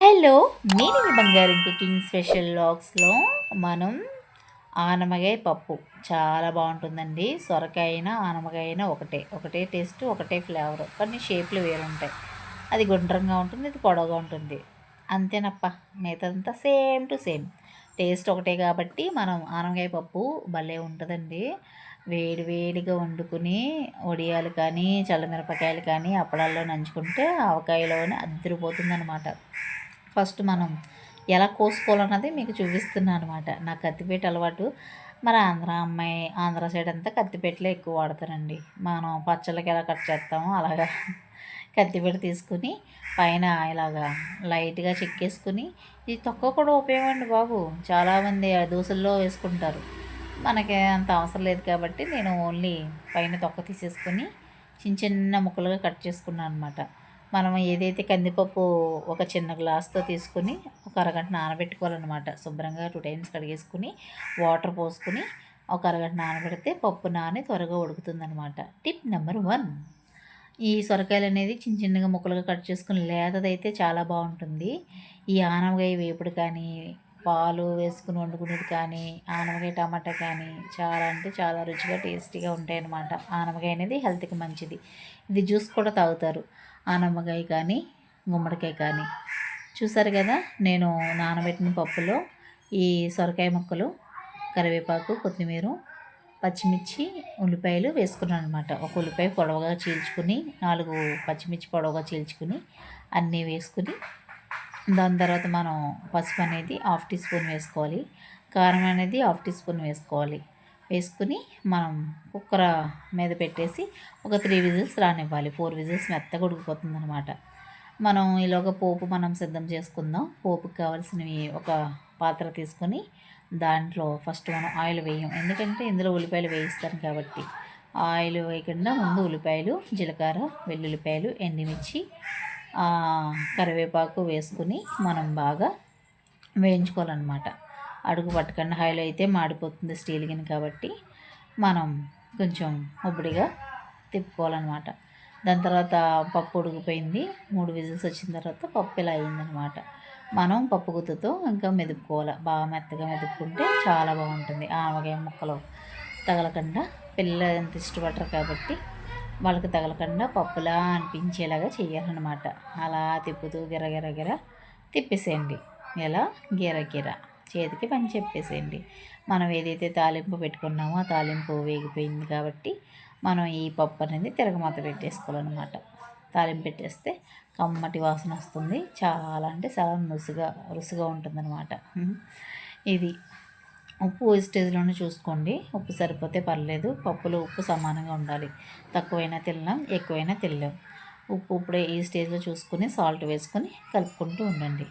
Hello! నేను మీ బంగారం cooking special వ్లాగ్స్‌లో మనం ఆనపకాయ పప్పు చాలా బావుంటుందండి. సొరకాయ అయినా, ఆనపకాయ అయినా ఒకటే. ఒకటే టేస్ట్, ఒకటే ఫ్లేవర్. కానీ షేప్‌లు వేరుంటాయి. అది గుండ్రంగా ఉంటుంది, ఇది పొడవుగా ఉంటుంది. అంతేనప్ప. మిగతాదంతా సేమ్ టు సేమ్. టేస్ట్ ఒకటే కాబట్టి మనం ఆనపకాయ పప్పు భలే ఉంటదండి. వేడి వేడిగా వండుకుని వడియాలు కానీ, చల్లమిరపకాయలు కానీ అప్పడాల్లో నంచుకుంటే ఆవకాయలోనే అద్దిరిపోతుందనమాట. ఫస్ట్ మనం ఎలా కోసుకోవాలన్నది మీకు చూపిస్తున్నాను అనమాట. నా కత్తిపీట అలవాటు. మన ఆంధ్ర అమ్మాయి ఆంధ్ర సైడ్ అంతా కత్తిపీటలే ఎక్కువ వాడతారండి. మనం పచ్చళ్ళకి ఎలా కట్ చేస్తామో అలాగా కత్తిపీట తీసుకుని పైన ఇలాగా లైట్‌గా చెక్కేసుకుని, ఈ తొక్క కూడా ఉపయోగం అండి బాబు. చాలామంది దోసల్లో వేసుకుంటారు. మనకి అంత అవసరం లేదు కాబట్టి నేను ఓన్లీ పైన తొక్క తీసేసుకొని చిన్న చిన్న ముక్కలుగా కట్ చేసుకున్నాను అనమాట. మనం ఏదైతే కందిపప్పు ఒక చిన్న గ్లాస్‌తో తీసుకొని ఒక అరగంట నానబెట్టుకోవాలనమాట. శుభ్రంగా 2 టైమ్స్ కడిగేసుకొని, వాటర్ పోసుకొని ఒక అరగంట నానబెడితే పప్పు నాని త్వరగా ఉడుకుతుందనమాట. Tip number 1. ఈ సొరకాయలనేది చిన్న చిన్నగా ముక్కలుగా కట్ చేసుకొని లేతదైతే చాలా బావుంటుంది. ఈ ఆనపకాయ వేపుడు కానీ, పాలు వేసుకొని వండుకునేది కానీ, ఆనపకాయ టమాటా కానీ చాలా అంటే చాలా రుచిగా టేస్టీగా ఉంటాయన్నమాట. ఆనపకాయ అనేది హెల్త్‌కి మంచిది. ఇది జ్యూస్ కూడా తాగుతారు. ఆనపకాయ కానీ, గుమ్మడికాయ కానీ. చూసారు కదా! నేను నానబెట్టిన పప్పులో ఈ సొరకాయ ముక్కలు, కరివేపాకు, కొత్తిమీర, పచ్చిమిర్చి, ఉల్లిపాయలు వేసుకున్నాననమాట. ఒక ఉల్లిపాయ పొడవుగా చీల్చుకుని, 4 పచ్చిమిర్చి పొడవుగా చీల్చుకుని అన్నీ వేసుకుని, దాని తర్వాత మనం పసుపు అనేది హాఫ్ టీ స్పూన్ వేసుకోవాలి. కారం అనేది హాఫ్ టీ స్పూన్ వేసుకోవాలి. వేసుకుని మనం కుక్కర్ మీద పెట్టేసి ఒక 3 విజిల్స్ రానివ్వాలి. 4 విజిల్స్ మెత్తగా ఉడికిపోతుందనమాట. మనం ఈలోగా పోపు మనం సిద్ధం చేసుకుందాం. పోపుకి కావాల్సినవి ఒక పాత్ర తీసుకొని దాంట్లో ఫస్ట్ మనం ఆయిల్ వేయం. ఎందుకంటే ఇందులో ఉల్లిపాయలు వేయిస్తాను కాబట్టి. ఆయిల్ వేయకుండా ముందు ఉల్లిపాయలు, జీలకర్ర, వెల్లుల్లిపాయలు, ఎండుమిర్చి, కరివేపాకు వేసుకుని మనం బాగా వేయించుకోవాలన్నమాట. అడుగు పట్టకుండా హైలో అయితే మాడిపోతుంది స్టీల్ గిన్నె కాబట్టి మనం కొంచెం ఉబ్బడిగా తిప్పుకోవాలన్నమాట. దాని తర్వాత పప్పు ఉడికిపోయింది. 3 విజిల్స్ వచ్చిన తర్వాత పప్పు ఇలా అయిందనమాట. మనం పప్పు గుత్తుతో ఇంకా మెదుపుకోవాలి. బాగా మెత్తగా మెదుపుకుంటే చాలా బాగుంటుంది. ఆవకాయ ముక్కలు తగలకుండా పిల్లలు ఎంత ఇష్టపడరు కాబట్టి వాళ్ళకి తగలకుండా పప్పులా అనిపించేలాగా చేయాలన్నమాట. అలా తిప్పుతూ గిరగిర తిప్పేసేయండి. ఇలా గిరగిర చేతికి పని చెప్పేసేయండి. మనం ఏదైతే తాలింపు పెట్టుకున్నామో ఆ తాలింపు వేగిపోయింది కాబట్టి మనం ఈ పప్పు అనేది తిరగమాత పెట్టేసుకోవాలన్నమాట. తాలింపు పెట్టేస్తే కమ్మటి వాసన వస్తుంది. చాలా అంటే చాలా రుచిగా ఉంటుందన్నమాట. ఇది ఉప్పు ఈ స్టేజ్లోనే చూసుకోండి. ఉప్పు సరిపోతే పర్లేదు. పప్పులో ఉప్పు సమానంగా ఉండాలి. తక్కువైనా తినలేం, ఎక్కువైనా తినలేం. ఉప్పు ఇప్పుడే ఈ స్టేజ్లో చూసుకొని సాల్ట్ వేసుకొని కలుపుకుంటూ ఉండండి.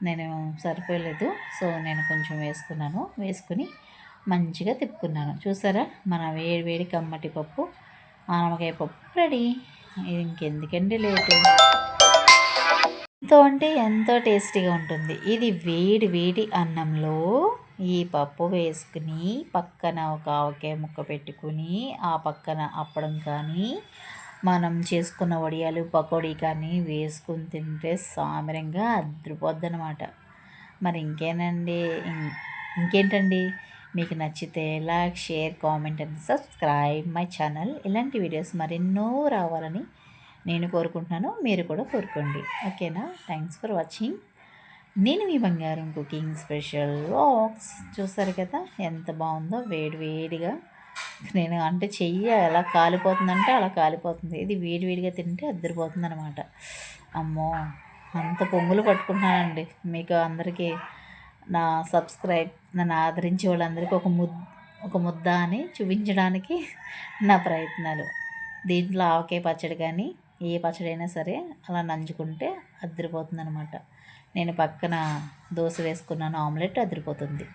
నేను సరిపోలేదు, సో నేను కొంచెం వేసుకున్నాను. వేసుకుని మంచిగా తిప్పుకున్నాను. చూసారా, మన వేడి వేడి కమ్మటి పప్పు, ఆనపకాయ పప్పు రెడీ. ఇంకెందుకండి లేటు. ఎంతో అంటే ఎంతో టేస్టీగా ఉంటుంది. ఇది వేడి వేడి అన్నంలో ఈ పప్పు వేసుకుని పక్కన ఒక ఆవకాయ ముక్క పెట్టుకుని ఆ పక్కన అప్పడం కానీ మనం చేసుకున్న వడియాలు పకోడీ కానీ వేసుకుని తింటే సామరంగా అదిరిపోద్దనమాట. మరి ఇంకేంటండి, మీకు నచ్చితే like, share, comment and subscribe my channel. ఇలాంటి వీడియోస్ మరెన్నో రావాలని నేను కోరుకుంటున్నాను. మీరు కూడా కోరుకోండి. ఓకేనా? Thanks for watching. నేను మీ బంగారం కుకింగ్ స్పెషల్ వ్లాగ్స్. చూసారు కదా ఎంత బాగుందో వేడి వేడిగా. నేను అంటే చెయ్యి ఎలా కాలిపోతుందంటే అలా కాలిపోతుంది. ఇది వేడి వేడిగా తింటే అద్దరిపోతుంది అనమాట. అమ్మో, అంత పొంగులు పట్టుకుంటున్నానండి. మీకు అందరికీ నన్ను ఆదరించే వాళ్ళందరికీ ఒక ముద్ద అని చూపించడానికి నా ప్రయత్నాలు. దీంట్లో ఆవకాయ పచ్చడి కానీ ఏ పచ్చడి అయినా సరే అలా నంచుకుంటే అద్దరిపోతుంది అనమాట. నేను పక్కన దోశ వేసుకున్నాను, ఆమ్లెట్ అదిరిపోతుంది.